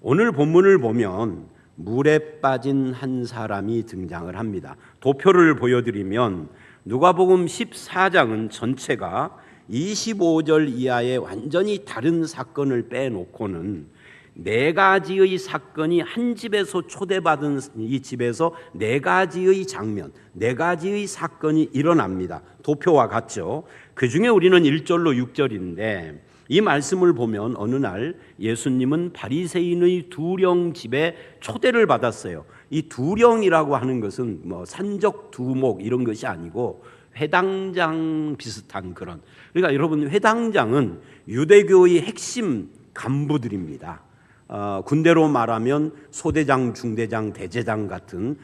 오늘 본문을 보면 물에 빠진 한 사람이 등장을 합니다. 도표를 보여드리면 누가복음 14장은 전체가 25절 이하의 완전히 다른 사건을 빼놓고는 네 가지의 사건이 한 집에서 초대받은 이 집에서 네 가지의 장면, 네 가지의 사건이 일어납니다. 도표와 같죠. 그 중에 우리는 1절로 6절인데 이 말씀을 보면 어느 날 예수님은 바리새인의 두령 집에 초대를 받았어요. 이 두령이라고 하는 것은 뭐 산적 두목 이런 것이 아니고 회당장 비슷한 그런. 그러니까 여러분, 회당장은 유대교의 핵심 간부들입니다. 군대로 말하면 소대장, 중대장, 대제장 같은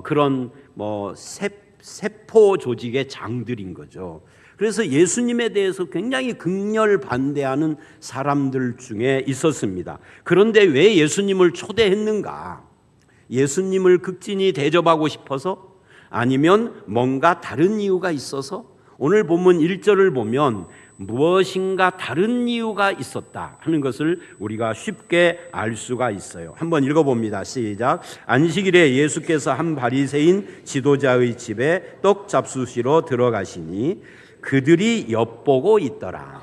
그런 뭐 세포 조직의 장들인 거죠. 그래서 예수님에 대해서 굉장히 극렬 반대하는 사람들 중에 있었습니다. 그런데 왜 예수님을 초대했는가? 예수님을 극진히 대접하고 싶어서? 아니면 뭔가 다른 이유가 있어서? 오늘 본문 1절을 보면 무엇인가 다른 이유가 있었다 하는 것을 우리가 쉽게 알 수가 있어요. 한번 읽어봅니다. 시작. 안식일에 예수께서 한 바리새인 지도자의 집에 떡 잡수시러 들어가시니 그들이 엿보고 있더라.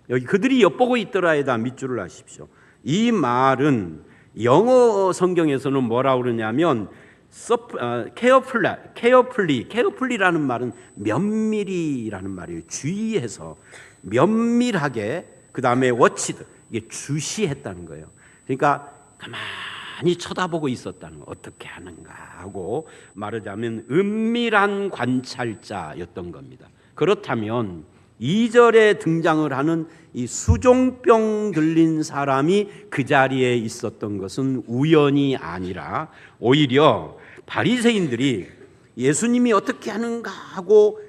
여기 그들이 엿보고 있더라에다 밑줄을 하십시오. 이 말은 영어 성경에서는 뭐라고 그러냐면 carefully라는 말은 면밀히라는 말이에요. 주의해서 면밀하게, 그 다음에 watched, 이게 주시했다는 거예요. 그러니까 가만히 쳐다보고 있었다는 거. 어떻게 하는가 하고 말하자면 은밀한 관찰자였던 겁니다. 그렇다면 2절에 등장을 하는 이 수종병 들린 사람이 그 자리에 있었던 것은 우연이 아니라 오히려 바리새인들이 예수님이 어떻게 하는가 하고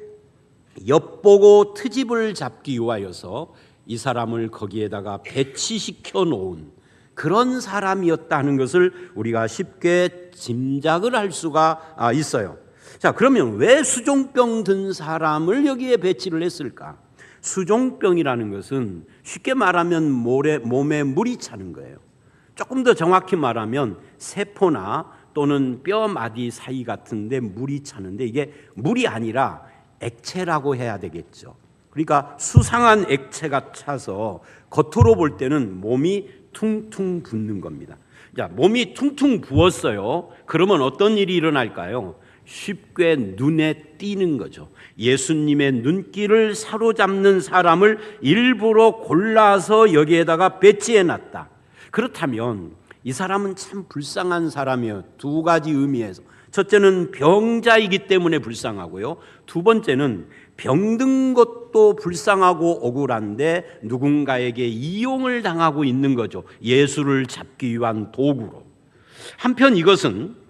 엿보고 트집을 잡기 위하여서 이 사람을 거기에다가 배치시켜 놓은 그런 사람이었다는 것을 우리가 쉽게 짐작을 할 수가 있어요. 자, 그러면 왜 수종병 든 사람을 여기에 배치를 했을까? 수종병이라는 것은 쉽게 말하면 몸에 물이 차는 거예요. 조금 더 정확히 말하면 세포나 또는 뼈 마디 사이 같은 데 물이 차는데 이게 물이 아니라 액체라고 해야 되겠죠. 그러니까 수상한 액체가 차서 겉으로 볼 때는 몸이 퉁퉁 붓는 겁니다. 자, 몸이 퉁퉁 부었어요. 그러면 어떤 일이 일어날까요? 쉽게 눈에 띄는 거죠. 예수님의 눈길을 사로잡는 사람을 일부러 골라서 여기에다가 배치해놨다. 그렇다면 이 사람은 참 불쌍한 사람이에요. 두 가지 의미에서. 첫째는 병자이기 때문에 불쌍하고요. 두 번째는 병든 것도 불쌍하고 억울한데 누군가에게 이용을 당하고 있는 거죠. 예수를 잡기 위한 도구로. 한편 이것은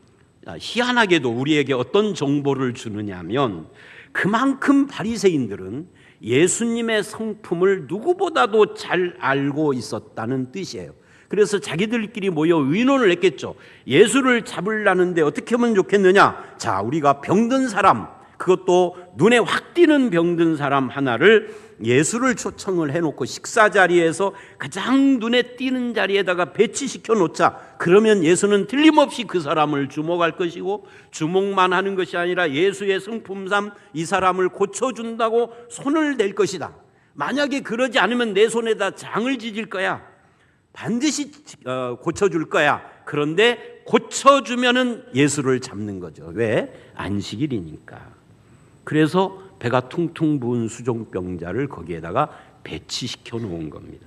희한하게도 우리에게 어떤 정보를 주느냐 하면 그만큼 바리새인들은 예수님의 성품을 누구보다도 잘 알고 있었다는 뜻이에요. 그래서 자기들끼리 모여 의논을 했겠죠. 예수를 잡으려는데 어떻게 하면 좋겠느냐? 자, 우리가 병든 사람, 그것도 눈에 확 띄는 병든 사람 하나를 예수를 초청을 해놓고 식사 자리에서 가장 눈에 띄는 자리에다가 배치시켜 놓자. 그러면 예수는 틀림없이 그 사람을 주목할 것이고, 주목만 하는 것이 아니라 예수의 성품상 이 사람을 고쳐준다고 손을 댈 것이다. 만약에 그러지 않으면 내 손에다 장을 지질 거야. 반드시 고쳐줄 거야. 그런데 고쳐주면은 예수를 잡는 거죠. 왜? 안식일이니까. 그래서 배가 퉁퉁 부은 수종병자를 거기에다가 배치시켜 놓은 겁니다.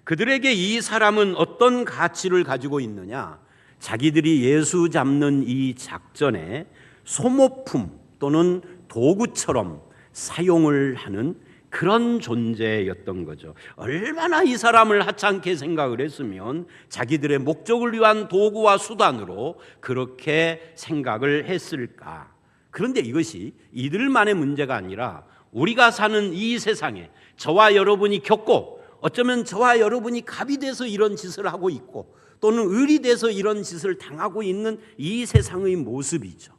그들에게 이 사람은 어떤 가치를 가지고 있느냐? 자기들이 예수 잡는 이 작전에 소모품 또는 도구처럼 사용을 하는 그런 존재였던 거죠. 얼마나 이 사람을 하찮게 생각을 했으면 자기들의 목적을 위한 도구와 수단으로 그렇게 생각을 했을까? 그런데 이것이 이들만의 문제가 아니라 우리가 사는 이 세상에 저와 여러분이 겪고 어쩌면 저와 여러분이 갑이 돼서 이런 짓을 하고 있고 또는 을이 돼서 이런 짓을 당하고 있는 이 세상의 모습이죠.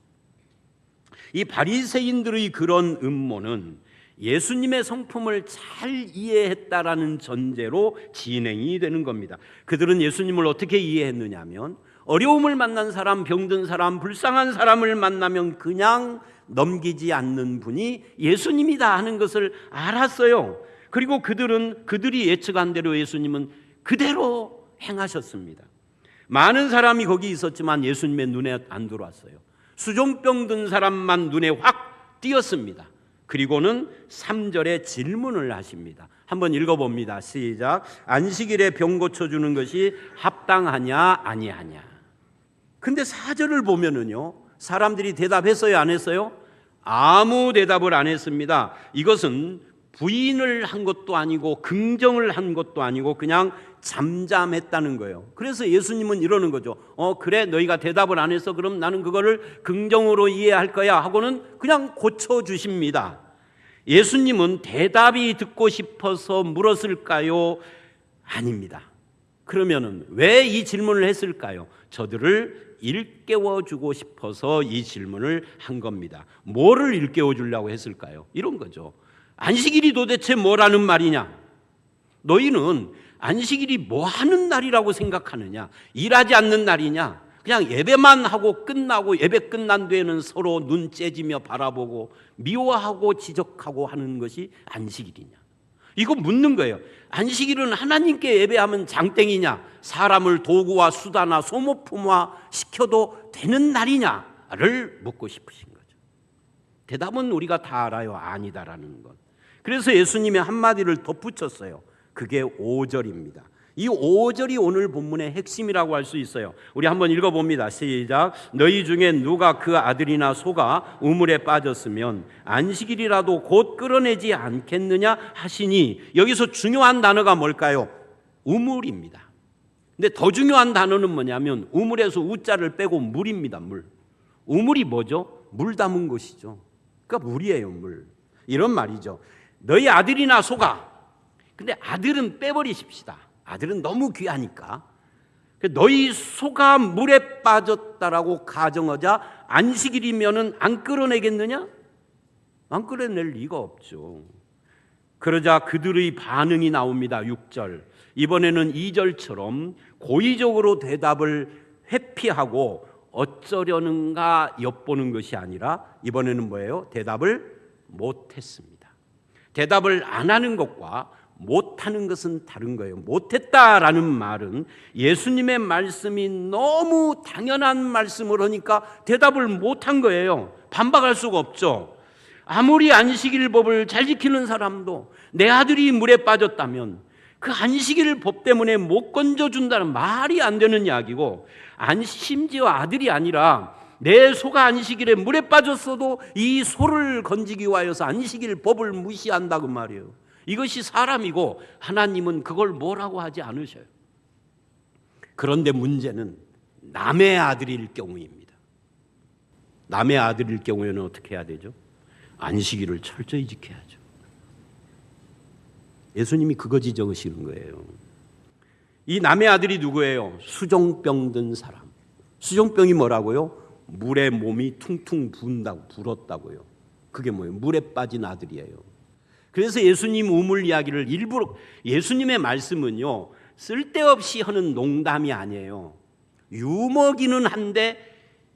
이 바리새인들의 그런 음모는 예수님의 성품을 잘 이해했다라는 전제로 진행이 되는 겁니다. 그들은 예수님을 어떻게 이해했느냐면 어려움을 만난 사람, 병든 사람, 불쌍한 사람을 만나면 그냥 넘기지 않는 분이 예수님이다 하는 것을 알았어요. 그리고 그들이 예측한 대로 예수님은 그대로 행하셨습니다. 많은 사람이 거기 있었지만 예수님의 눈에 안 들어왔어요. 수종병 든 사람만 눈에 확 띄었습니다. 그리고는 3절에 질문을 하십니다. 한번 읽어봅니다. 시작. 안식일에 병 고쳐주는 것이 합당하냐 아니하냐. 근데 4절을 보면은요, 사람들이 대답했어요 안 했어요? 아무 대답을 안 했습니다. 이것은 부인을 한 것도 아니고 긍정을 한 것도 아니고 그냥 잠잠했다는 거예요. 그래서 예수님은 이러는 거죠. 그래 너희가 대답을 안 해서 그럼 나는 그거를 긍정으로 이해할 거야 하고는 그냥 고쳐주십니다. 예수님은 대답이 듣고 싶어서 물었을까요? 아닙니다. 그러면은 왜 이 질문을 했을까요? 저들을 일깨워주고 싶어서 이 질문을 한 겁니다. 뭐를 일깨워주려고 했을까요? 이런 거죠. 안식일이 도대체 뭐라는 말이냐? 너희는 안식일이 뭐 하는 날이라고 생각하느냐? 일하지 않는 날이냐? 그냥 예배만 하고 끝나고 예배 끝난 뒤에는 서로 눈 째지며 바라보고 미워하고 지적하고 하는 것이 안식일이냐? 이거 묻는 거예요. 안식일은 하나님께 예배하면 장땡이냐? 사람을 도구와 수다나 소모품화 시켜도 되는 날이냐를 묻고 싶으신 거죠. 대답은 우리가 다 알아요. 아니다라는 것. 그래서 예수님이 한마디를 덧붙였어요. 그게 5절입니다. 이 5절이 오늘 본문의 핵심이라고 할 수 있어요. 우리 한번 읽어봅니다. 시작. 너희 중에 누가 그 아들이나 소가 우물에 빠졌으면 안식일이라도 곧 끌어내지 않겠느냐 하시니, 여기서 중요한 단어가 뭘까요? 우물입니다. 근데 더 중요한 단어는 뭐냐면 우물에서 우자를 빼고 물입니다. 물. 우물이 뭐죠? 물 담은 곳이죠. 그러니까 물이에요. 물. 이런 말이죠. 너희 아들이나 소가, 근데 아들은 빼버리십시다. 아들은 너무 귀하니까. 너희 소가 물에 빠졌다라고 가정하자 안식일이면은 안 끌어내겠느냐? 안 끌어낼 리가 없죠. 그러자 그들의 반응이 나옵니다. 6절. 이번에는 2절처럼 고의적으로 대답을 회피하고 어쩌려는가 엿보는 것이 아니라 이번에는 뭐예요? 대답을 못했습니다. 대답을 안 하는 것과 못하는 것은 다른 거예요. 못했다라는 말은 예수님의 말씀이 너무 당연한 말씀을 하니까 대답을 못한 거예요. 반박할 수가 없죠. 아무리 안식일 법을 잘 지키는 사람도 내 아들이 물에 빠졌다면 그 안식일 법 때문에 못 건져준다는 말이 안 되는 이야기고, 심지어 아들이 아니라 내 소가 안식일에 물에 빠졌어도 이 소를 건지기 위하여서 안식일 법을 무시한다 그 말이에요. 이것이 사람이고 하나님은 그걸 뭐라고 하지 않으셔요. 그런데 문제는 남의 아들일 경우입니다. 남의 아들일 경우에는 어떻게 해야 되죠? 안식일을 철저히 지켜야죠. 예수님이 그거 지적하시는 거예요. 이 남의 아들이 누구예요? 수종병 든 사람. 수종병이 뭐라고요? 물에 몸이 퉁퉁 불었다고요. 그게 뭐예요? 물에 빠진 아들이에요. 그래서 예수님 우물 이야기를 일부러, 예수님의 말씀은요 쓸데없이 하는 농담이 아니에요. 유머기는 한데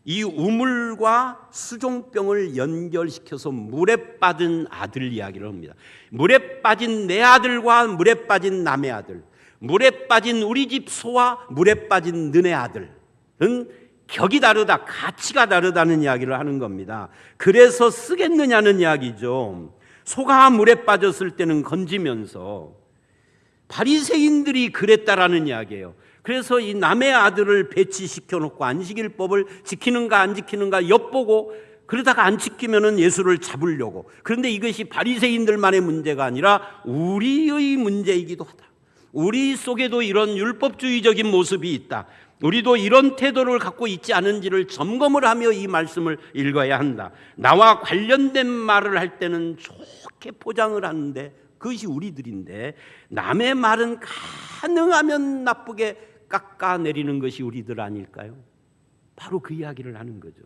이 우물과 수종병을 연결시켜서 물에 빠진 아들 이야기를 합니다. 물에 빠진 내 아들과 물에 빠진 남의 아들, 물에 빠진 우리 집 소와 물에 빠진 너네 아들은 격이 다르다, 가치가 다르다는 이야기를 하는 겁니다. 그래서 쓰겠느냐는 이야기죠. 소가 물에 빠졌을 때는 건지면서 바리새인들이 그랬다라는 이야기예요. 그래서 이 남의 아들을 배치시켜 놓고 안식일법을 지키는가 안 지키는가 엿보고, 그러다가 안 지키면은 예수를 잡으려고. 그런데 이것이 바리새인들만의 문제가 아니라 우리의 문제이기도 하다. 우리 속에도 이런 율법주의적인 모습이 있다. 우리도 이런 태도를 갖고 있지 않은지를 점검을 하며 이 말씀을 읽어야 한다. 나와 관련된 말을 할 때는 좋게 포장을 하는데 그것이 우리들인데, 남의 말은 가능하면 나쁘게 깎아내리는 것이 우리들 아닐까요? 바로 그 이야기를 하는 거죠.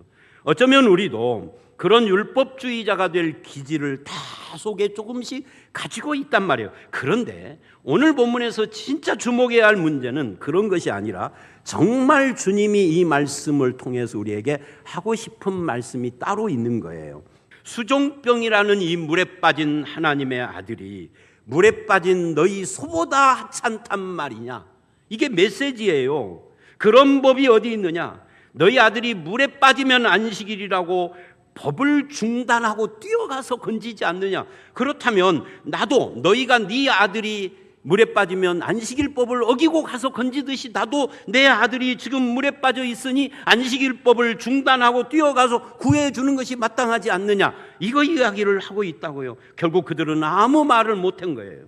어쩌면 우리도 그런 율법주의자가 될 기질을 다 속에 조금씩 가지고 있단 말이에요. 그런데 오늘 본문에서 진짜 주목해야 할 문제는 그런 것이 아니라 정말 주님이 이 말씀을 통해서 우리에게 하고 싶은 말씀이 따로 있는 거예요. 수종병이라는 이 물에 빠진 하나님의 아들이 물에 빠진 너희 소보다 하찮단 말이냐? 이게 메시지예요. 그런 법이 어디 있느냐? 너희 아들이 물에 빠지면 안식일이라고 법을 중단하고 뛰어가서 건지지 않느냐? 그렇다면 나도 너희가 네 아들이 물에 빠지면 안식일법을 어기고 가서 건지듯이 나도 내 아들이 지금 물에 빠져 있으니 안식일법을 중단하고 뛰어가서 구해주는 것이 마땅하지 않느냐? 이거 이야기를 하고 있다고요. 결국 그들은 아무 말을 못한 거예요.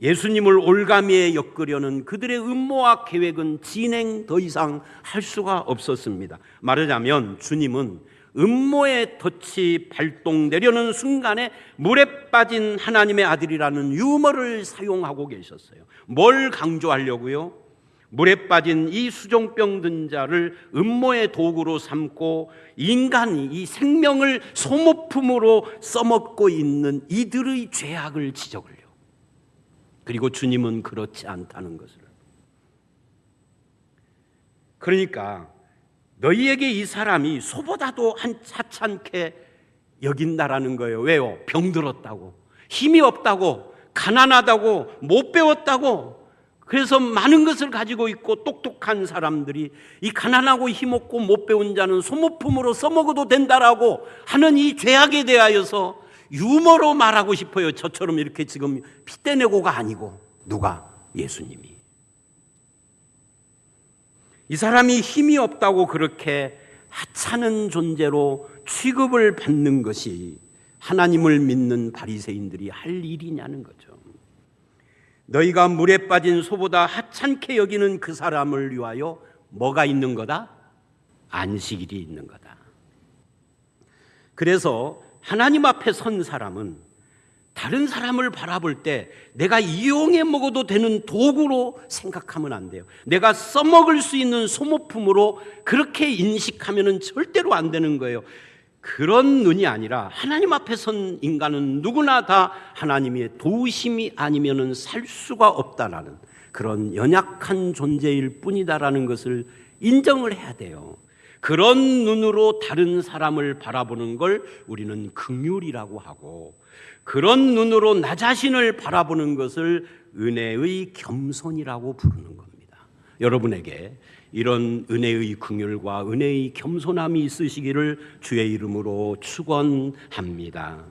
예수님을 올가미에 엮으려는 그들의 음모와 계획은 진행 더 이상 할 수가 없었습니다. 말하자면 주님은 음모의 덫이 발동되려는 순간에 물에 빠진 하나님의 아들이라는 유머를 사용하고 계셨어요. 뭘 강조하려고요? 물에 빠진 이 수종병 든 자를 음모의 도구로 삼고 인간이 이 생명을 소모품으로 써먹고 있는 이들의 죄악을 지적하려고. 그리고 주님은 그렇지 않다는 것을. 그러니까 너희에게 이 사람이 소보다도 하찮게 여긴다라는 거예요. 왜요? 병들었다고, 힘이 없다고, 가난하다고, 못 배웠다고. 그래서 많은 것을 가지고 있고 똑똑한 사람들이 이 가난하고 힘없고 못 배운 자는 소모품으로 써먹어도 된다라고 하는 이 죄악에 대하여서 유머로 말하고 싶어요. 저처럼 이렇게 지금 핏대내고가 아니고. 누가? 예수님이. 이 사람이 힘이 없다고 그렇게 하찮은 존재로 취급을 받는 것이 하나님을 믿는 바리새인들이 할 일이냐는 거죠. 너희가 물에 빠진 소보다 하찮게 여기는 그 사람을 위하여 뭐가 있는 거다? 안식일이 있는 거다. 그래서 하나님 앞에 선 사람은 다른 사람을 바라볼 때 내가 이용해 먹어도 되는 도구로 생각하면 안 돼요. 내가 써먹을 수 있는 소모품으로 그렇게 인식하면 절대로 안 되는 거예요. 그런 눈이 아니라 하나님 앞에 선 인간은 누구나 다 하나님의 도우심이 아니면 살 수가 없다라는 그런 연약한 존재일 뿐이다라는 것을 인정을 해야 돼요. 그런 눈으로 다른 사람을 바라보는 걸 우리는 긍휼이라고 하고, 그런 눈으로 나 자신을 바라보는 것을 은혜의 겸손이라고 부르는 겁니다. 여러분에게 이런 은혜의 긍휼과 은혜의 겸손함이 있으시기를 주의 이름으로 축원합니다.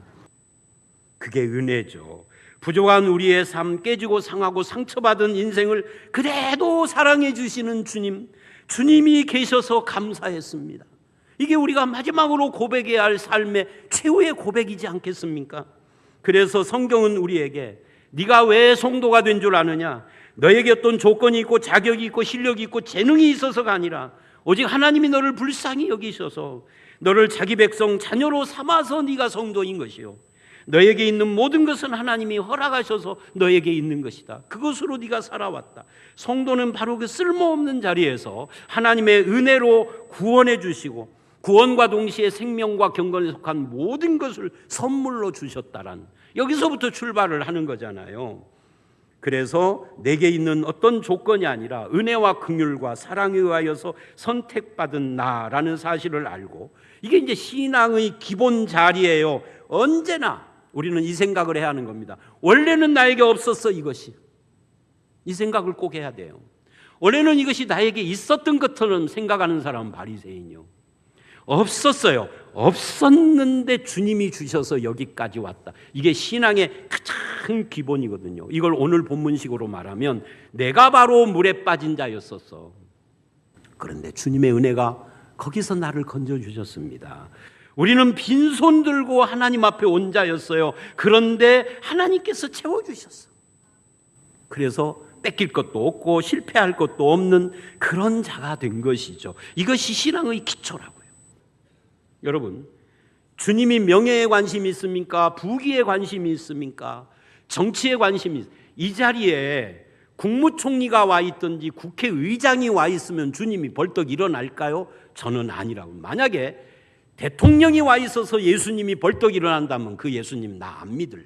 그게 은혜죠. 부족한 우리의 삶, 깨지고 상하고 상처받은 인생을 그래도 사랑해 주시는 주님이 계셔서 감사했습니다. 이게 우리가 마지막으로 고백해야 할 삶의 최후의 고백이지 않겠습니까? 그래서 성경은 우리에게 네가 왜 성도가 된 줄 아느냐? 너에게 어떤 조건이 있고 자격이 있고 실력이 있고 재능이 있어서가 아니라 오직 하나님이 너를 불쌍히 여기셔서 너를 자기 백성 자녀로 삼아서 네가 성도인 것이요, 너에게 있는 모든 것은 하나님이 허락하셔서 너에게 있는 것이다. 그것으로 네가 살아왔다. 성도는 바로 그 쓸모없는 자리에서 하나님의 은혜로 구원해 주시고 구원과 동시에 생명과 경건에 속한 모든 것을 선물로 주셨다란, 여기서부터 출발을 하는 거잖아요. 그래서 내게 있는 어떤 조건이 아니라 은혜와 긍휼과 사랑에 의하여서 선택받은 나라는 사실을 알고, 이게 이제 신앙의 기본 자리예요. 언제나 우리는 이 생각을 해야 하는 겁니다. 원래는 나에게 없었어, 이것이. 이 생각을 꼭 해야 돼요. 원래는 이것이 나에게 있었던 것처럼 생각하는 사람은 바리새인이요. 없었어요. 없었는데 주님이 주셔서 여기까지 왔다. 이게 신앙의 가장 기본이거든요. 이걸 오늘 본문식으로 말하면 내가 바로 물에 빠진 자였었어. 그런데 주님의 은혜가 거기서 나를 건져주셨습니다. 우리는 빈손 들고 하나님 앞에 온 자였어요. 그런데 하나님께서 채워주셨어. 그래서 뺏길 것도 없고 실패할 것도 없는 그런 자가 된 것이죠. 이것이 신앙의 기초라고요. 여러분, 주님이 명예에 관심이 있습니까? 부귀에 관심이 있습니까? 정치에 관심이 있습니까? 이 자리에 국무총리가 와 있든지 국회의장이 와 있으면 주님이 벌떡 일어날까요? 저는 아니라고. 만약에 대통령이 와 있어서 예수님이 벌떡 일어난다면 그 예수님 나 안 믿을래.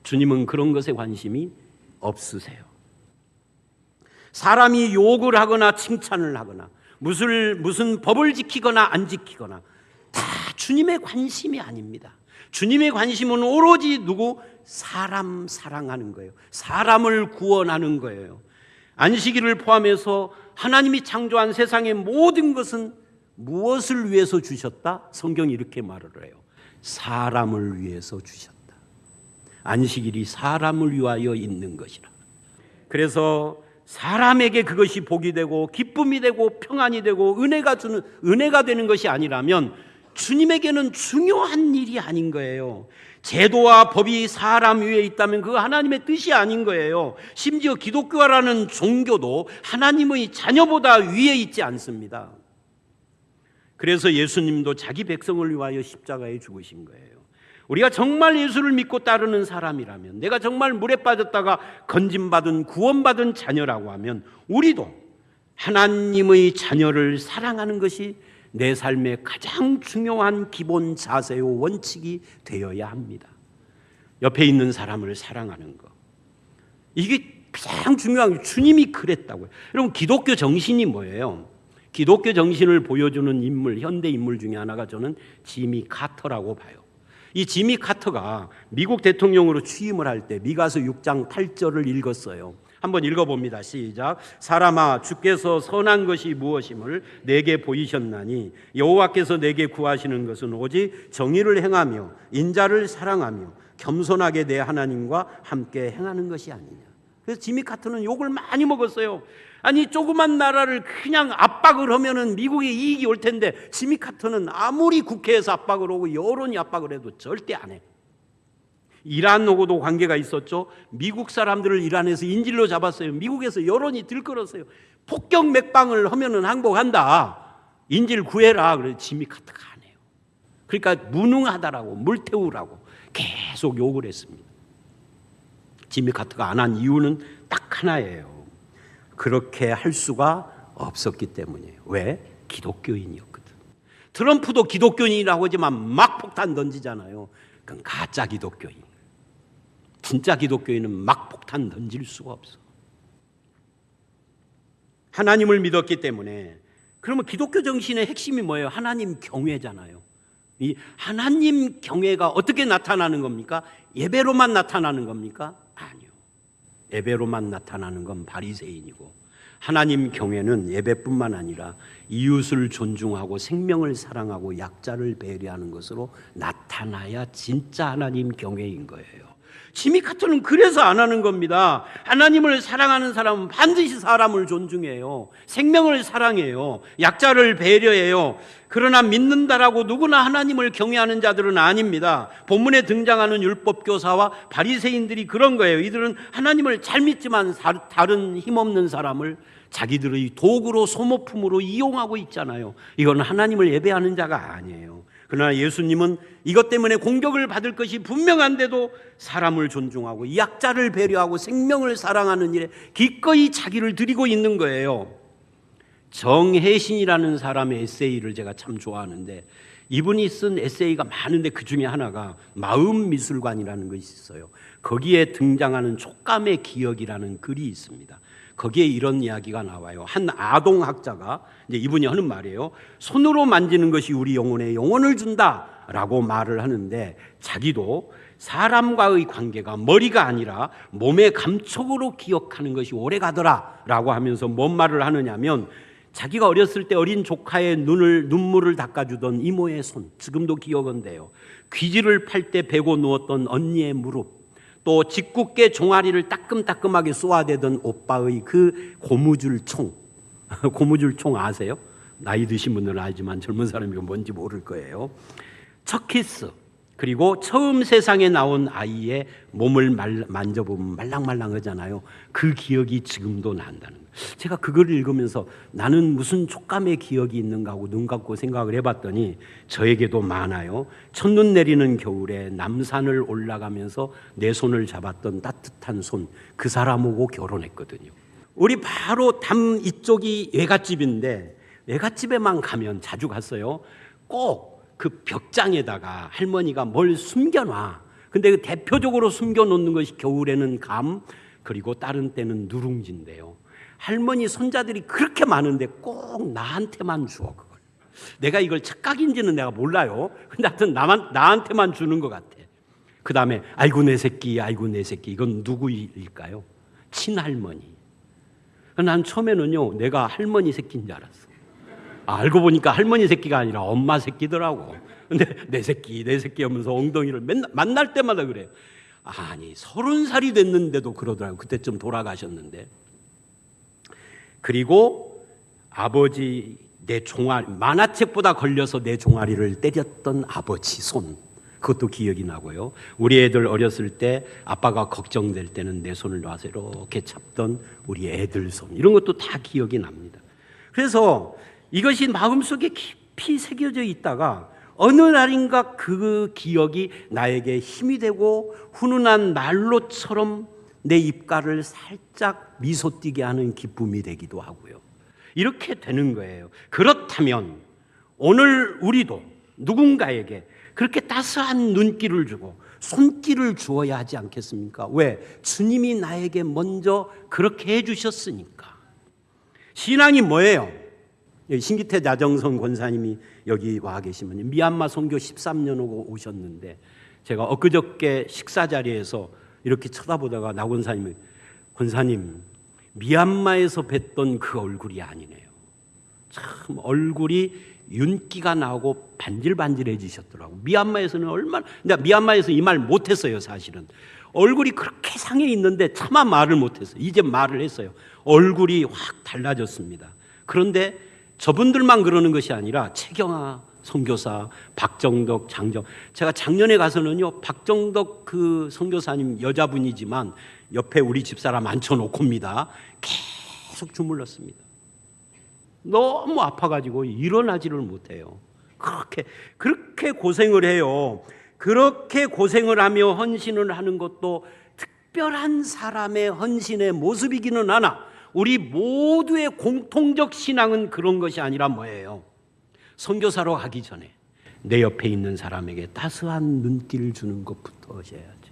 주님은 그런 것에 관심이 없으세요. 사람이 욕을 하거나 칭찬을 하거나 무슨 법을 지키거나 안 지키거나 다 주님의 관심이 아닙니다. 주님의 관심은 오로지 누구? 사람 사랑하는 거예요. 사람을 구원하는 거예요. 안식일을 포함해서 하나님이 창조한 세상의 모든 것은 무엇을 위해서 주셨다? 성경이 이렇게 말을 해요. 사람을 위해서 주셨다. 안식일이 사람을 위하여 있는 것이라. 그래서 사람에게 그것이 복이 되고 기쁨이 되고 평안이 되고 은혜가 되는 것이 아니라면 주님에게는 중요한 일이 아닌 거예요. 제도와 법이 사람 위에 있다면 그거 하나님의 뜻이 아닌 거예요. 심지어 기독교라는 종교도 하나님의 자녀보다 위에 있지 않습니다. 그래서 예수님도 자기 백성을 위하여 십자가에 죽으신 거예요. 우리가 정말 예수를 믿고 따르는 사람이라면, 내가 정말 물에 빠졌다가 건짐받은 구원받은 자녀라고 하면 우리도 하나님의 자녀를 사랑하는 것이 내 삶의 가장 중요한 기본 자세요 원칙이 되어야 합니다. 옆에 있는 사람을 사랑하는 것, 이게 가장 중요한 거예요. 주님이 그랬다고요. 여러분, 기독교 정신이 뭐예요? 기독교 정신을 보여주는 인물, 현대 인물 중에 하나가 저는 지미 카터라고 봐요. 이 지미 카터가 미국 대통령으로 취임을 할 때 미가서 6장 8절을 읽었어요. 한번 읽어봅니다. 시작. 사람아, 주께서 선한 것이 무엇임을 내게 보이셨나니 여호와께서 내게 구하시는 것은 오직 정의를 행하며 인자를 사랑하며 겸손하게 내 하나님과 함께 행하는 것이 아니냐. 그래서 지미 카터는 욕을 많이 먹었어요. 아니, 조그만 나라를 그냥 압박을 하면은 미국에 이익이 올 텐데 지미 카터는 아무리 국회에서 압박을 하고 여론이 압박을 해도 절대 안 해. 이란하고도 관계가 있었죠. 미국 사람들을 이란에서 인질로 잡았어요. 미국에서 여론이 들끓었어요. 폭격 맥방을 하면은 항복한다. 인질 구해라. 그래서 지미 카터가 안 해요. 그러니까 무능하다라고, 물태우라고 계속 욕을 했습니다. 지미 카터가 안 한 이유는 딱 하나예요. 그렇게 할 수가 없었기 때문이에요. 왜? 기독교인이었거든. 트럼프도 기독교인이라고 하지만 막 폭탄 던지잖아요. 그건 가짜 기독교인. 진짜 기독교인은 막 폭탄 던질 수가 없어. 하나님을 믿었기 때문에. 그러면 기독교 정신의 핵심이 뭐예요? 하나님 경외잖아요. 이 하나님 경외가 어떻게 나타나는 겁니까? 예배로만 나타나는 겁니까? 아니요. 예배로만 나타나는 건 바리새인이고, 하나님 경외는 예배뿐만 아니라 이웃을 존중하고 생명을 사랑하고 약자를 배려하는 것으로 나타나야 진짜 하나님 경외인 거예요. 지미 카터는 그래서 안 하는 겁니다. 하나님을 사랑하는 사람은 반드시 사람을 존중해요. 생명을 사랑해요. 약자를 배려해요. 그러나 믿는다라고 누구나 하나님을 경외하는 자들은 아닙니다. 본문에 등장하는 율법교사와 바리새인들이 그런 거예요. 이들은 하나님을 잘 믿지만 다른 힘없는 사람을 자기들의 도구로, 소모품으로 이용하고 있잖아요. 이건 하나님을 예배하는 자가 아니에요. 그러나 예수님은 이것 때문에 공격을 받을 것이 분명한데도 사람을 존중하고 약자를 배려하고 생명을 사랑하는 일에 기꺼이 자기를 드리고 있는 거예요. 정혜신이라는 사람의 에세이를 제가 참 좋아하는데, 이분이 쓴 에세이가 많은데 그 중에 하나가 마음미술관이라는 것이 있어요. 거기에 등장하는 촉감의 기억이라는 글이 있습니다. 거기에 이런 이야기가 나와요. 한 아동학자가, 이제 이분이 하는 말이에요. 손으로 만지는 것이 우리 영혼에 영혼을 준다라고 말을 하는데, 자기도 사람과의 관계가 머리가 아니라 몸의 감촉으로 기억하는 것이 오래가더라라고 하면서 뭔 말을 하느냐면, 자기가 어렸을 때 어린 조카의 눈물을 닦아주던 이모의 손, 지금도 기억은데요. 귀지를 팔 때 베고 누웠던 언니의 무릎, 또 짓궂게 종아리를 따끔따끔하게 쏘아대던 오빠의 그 고무줄 총. 고무줄 총 아세요? 나이 드신 분들은 알지만 젊은 사람이 뭔지 모를 거예요. 첫 키스, 그리고 처음 세상에 나온 아이의 몸을 만져보면 말랑말랑하잖아요. 그 기억이 지금도 난다는 거예요. 제가 그걸 읽으면서 나는 무슨 촉감의 기억이 있는가 하고 눈 감고 생각을 해봤더니 저에게도 많아요. 첫눈 내리는 겨울에 남산을 올라가면서 내 손을 잡았던 따뜻한 손, 그 사람하고 결혼했거든요. 우리 바로 담 이쪽이 외갓집인데 외갓집에만 가면 자주 갔어요. 꼭 그 벽장에다가 할머니가 뭘 숨겨놔. 근데 그 대표적으로 숨겨놓는 것이 겨울에는 감, 그리고 다른 때는 누룽지인데요. 할머니 손자들이 그렇게 많은데 꼭 나한테만 주어 그걸. 내가 이걸 착각인지는 내가 몰라요. 근데 하여튼 나한테만 주는 것 같아. 그 다음에 아이고 내 새끼, 아이고 내 새끼. 이건 누구일까요? 친할머니. 난 처음에는요 내가 할머니 새끼인 줄 알았어. 알고 보니까 할머니 새끼가 아니라 엄마 새끼더라고. 근데 내 새끼 하면서 엉덩이를 맨날 만날 때마다 그래요. 아니 30살이 됐는데도 그러더라고요. 그때쯤 돌아가셨는데. 그리고 아버지 내 종아리, 만화책보다 걸려서 내 종아리를 때렸던 아버지 손, 그것도 기억이 나고요. 우리 애들 어렸을 때 아빠가 걱정될 때는 내 손을 놔서 이렇게 잡던 우리 애들 손, 이런 것도 다 기억이 납니다. 그래서 이것이 마음속에 깊이 새겨져 있다가 어느 날인가 그 기억이 나에게 힘이 되고 훈훈한 난로처럼 내 입가를 살짝 미소 띠게 하는 기쁨이 되기도 하고요. 이렇게 되는 거예요. 그렇다면 오늘 우리도 누군가에게 그렇게 따스한 눈길을 주고 손길을 주어야 하지 않겠습니까? 왜? 주님이 나에게 먼저 그렇게 해주셨으니까. 신앙이 뭐예요? 신기태 나정성 권사님이 여기 와 계시면 미얀마 선교 13년 오고 오셨는데 제가 엊그저께 식사 자리에서 이렇게 쳐다보다가 나 권사님이 권사님 미얀마에서 뵀던 그 얼굴이 아니네요. 참 얼굴이 윤기가 나고 반질반질해지셨더라고. 미얀마에서는 얼마나, 미얀마에서 이 말 못했어요. 사실은 얼굴이 그렇게 상해 있는데 차마 말을 못했어요. 이제 말을 했어요. 얼굴이 확 달라졌습니다. 그런데 저분들만 그러는 것이 아니라 최경아 선교사, 박정덕, 장정. 제가 작년에 가서는요 박정덕 그 선교사님 여자분이지만 옆에 우리 집사람 앉혀놓고입니다. 계속 주물렀습니다. 너무 아파가지고 일어나지를 못해요. 그렇게 고생을 해요. 그렇게 고생을 하며 헌신을 하는 것도 특별한 사람의 헌신의 모습이기는 하나 우리 모두의 공통적 신앙은 그런 것이 아니라 뭐예요? 선교사로 가기 전에 내 옆에 있는 사람에게 따스한 눈길을 주는 것부터 하셔야지.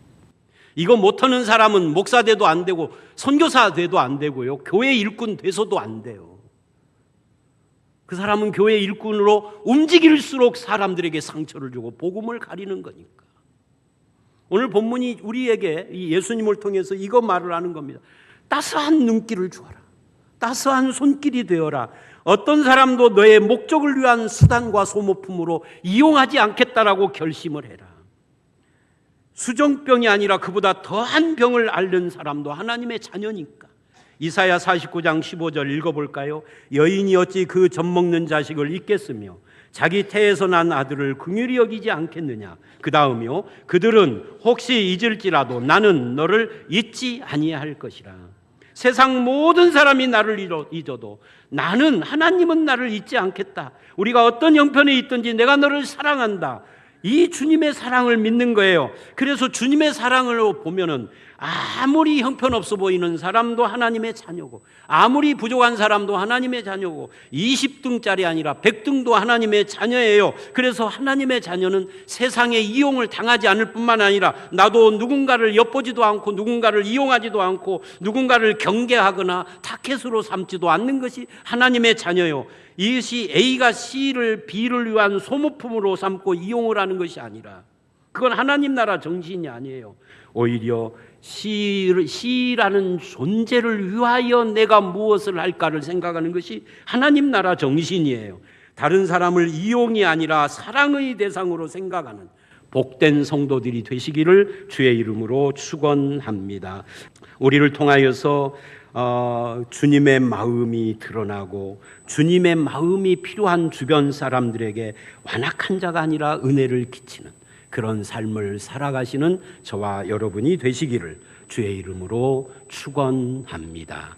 이거 못하는 사람은 목사 돼도 안 되고 선교사 돼도 안 되고요. 교회 일꾼 돼서도 안 돼요. 그 사람은 교회 일꾼으로 움직일수록 사람들에게 상처를 주고 복음을 가리는 거니까. 오늘 본문이 우리에게 이 예수님을 통해서 이거 말을 하는 겁니다. 따스한 눈길을 주어라. 따스한 손길이 되어라. 어떤 사람도 너의 목적을 위한 수단과 소모품으로 이용하지 않겠다라고 결심을 해라. 수정병이 아니라 그보다 더한 병을 앓는 사람도 하나님의 자녀니까. 이사야 49장 15절 읽어볼까요? 여인이 어찌 그 젖먹는 자식을 잊겠으며 자기 태에서 난 아들을 긍휼히 여기지 않겠느냐. 그 다음이요, 그들은 혹시 잊을지라도 나는 너를 잊지 아니할 것이라. 세상 모든 사람이 나를 잊어도 나는, 하나님은 나를 잊지 않겠다. 우리가 어떤 형편에 있든지 내가 너를 사랑한다. 이 주님의 사랑을 믿는 거예요. 그래서 주님의 사랑을 보면은 아무리 형편없어 보이는 사람도 하나님의 자녀고, 아무리 부족한 사람도 하나님의 자녀고, 20등짜리 아니라 100등도 하나님의 자녀예요. 그래서 하나님의 자녀는 세상에 이용을 당하지 않을 뿐만 아니라 나도 누군가를 엿보지도 않고 누군가를 이용하지도 않고 누군가를 경계하거나 타켓으로 삼지도 않는 것이 하나님의 자녀요. 이것이 A가 C를 B를 위한 소모품으로 삼고 이용을 하는 것이 아니라 그건 하나님 나라 정신이 아니에요. 오히려 C라는 존재를 위하여 내가 무엇을 할까를 생각하는 것이 하나님 나라 정신이에요. 다른 사람을 이용이 아니라 사랑의 대상으로 생각하는 복된 성도들이 되시기를 주의 이름으로 축원합니다. 우리를 통하여서 주님의 마음이 드러나고 주님의 마음이 필요한 주변 사람들에게 완악한 자가 아니라 은혜를 끼치는, 그런 삶을 살아가시는 저와 여러분이 되시기를 주의 이름으로 축원합니다.